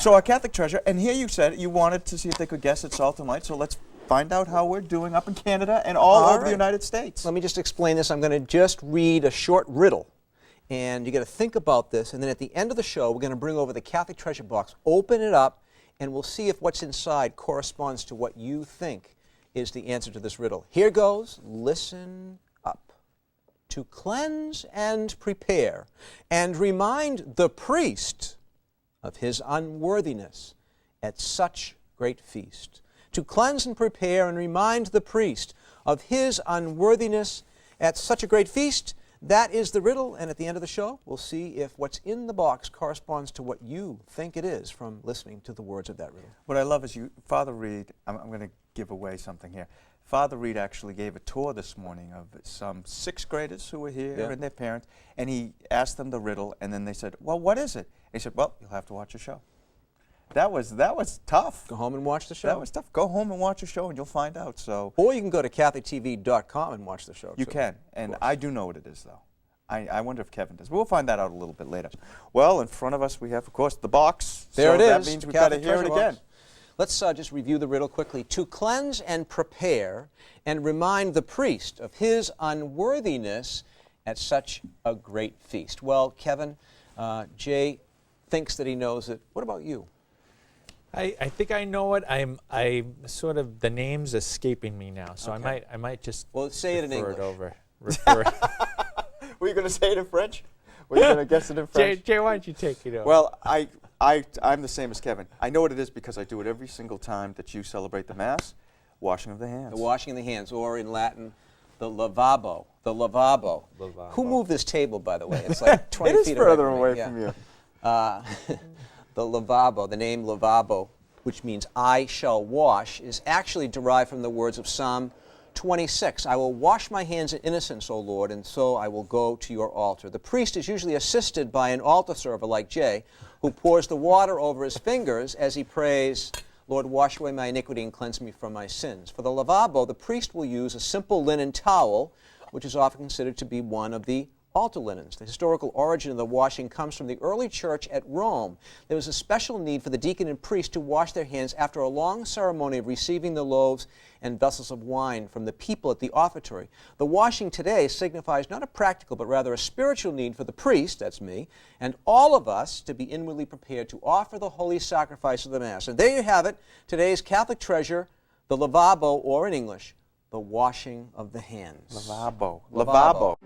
So our Catholic treasure, and here you said you wanted to see if they could guess at Salt and Light, so let's find out how we're doing up in Canada and all over the United States. Let me just explain this. I'm going to just read a short riddle, and you got to think about this, and then at the end of the show, we're going to bring over the Catholic Treasure Box, open it up, and we'll see if what's inside corresponds to what you think is the answer to this riddle. Here goes. Listen up. To cleanse and prepare and remind the priest of his unworthiness at such great feast. To cleanse and prepare and remind the priest of his unworthiness at such a great feast. That is the riddle, and at the end of the show, we'll see if what's in the box corresponds to what you think it is from listening to the words of that riddle. What I love is Father Reed, I'm going to give away something here. Father Reed actually gave a tour this morning of some 6th graders who were here and their parents, and he asked them the riddle, and then they said, well, what is it? And he said, well, you'll have to watch a show. That was tough. Go home and watch the show. That was tough. Go home and watch a show, and you'll find out. So, or you can go to CatholicTV.com and watch the show. You can, and I do know what it is, though. I wonder if Kevin does. We'll find that out a little bit later. Well, in front of us we have, of course, the box. There it is. That means we've got to hear it again. Let's just review the riddle quickly. To cleanse and prepare and remind the priest of his unworthiness at such a great feast. Well, Kevin, Jay thinks that he knows it. What about you? I think I know it. I'm sort of, the name's escaping me now, so Okay. I might just say it in English. Refer it. Were you going to say it in French? Were you going to guess it in French? Jay, why don't you take it over? Well, I'm the same as Kevin. I know what it is because I do it every single time that you celebrate the Mass. Washing of the hands. The washing of the hands, or in Latin, the lavabo. The lavabo. Who moved this table, by the way? It's like 20 feet feet further away from you. The lavabo, the name lavabo, which means I shall wash, is actually derived from the words of Psalm 26. I will wash my hands in innocence, O Lord, and so I will go to your altar. The priest is usually assisted by an altar server like Jay, who pours the water over his fingers as he prays, Lord, wash away my iniquity and cleanse me from my sins. For the lavabo, the priest will use a simple linen towel, which is often considered to be one of the altar linens. The historical origin of the washing comes from the early church at Rome. There was a special need for the deacon and priest to wash their hands after a long ceremony of receiving the loaves and vessels of wine from the people at the offertory. The washing today signifies not a practical but rather a spiritual need for the priest, that's me, and all of us to be inwardly prepared to offer the holy sacrifice of the Mass. And there you have it, today's Catholic treasure, the lavabo, or in English, the washing of the hands. Lavabo. Lavabo.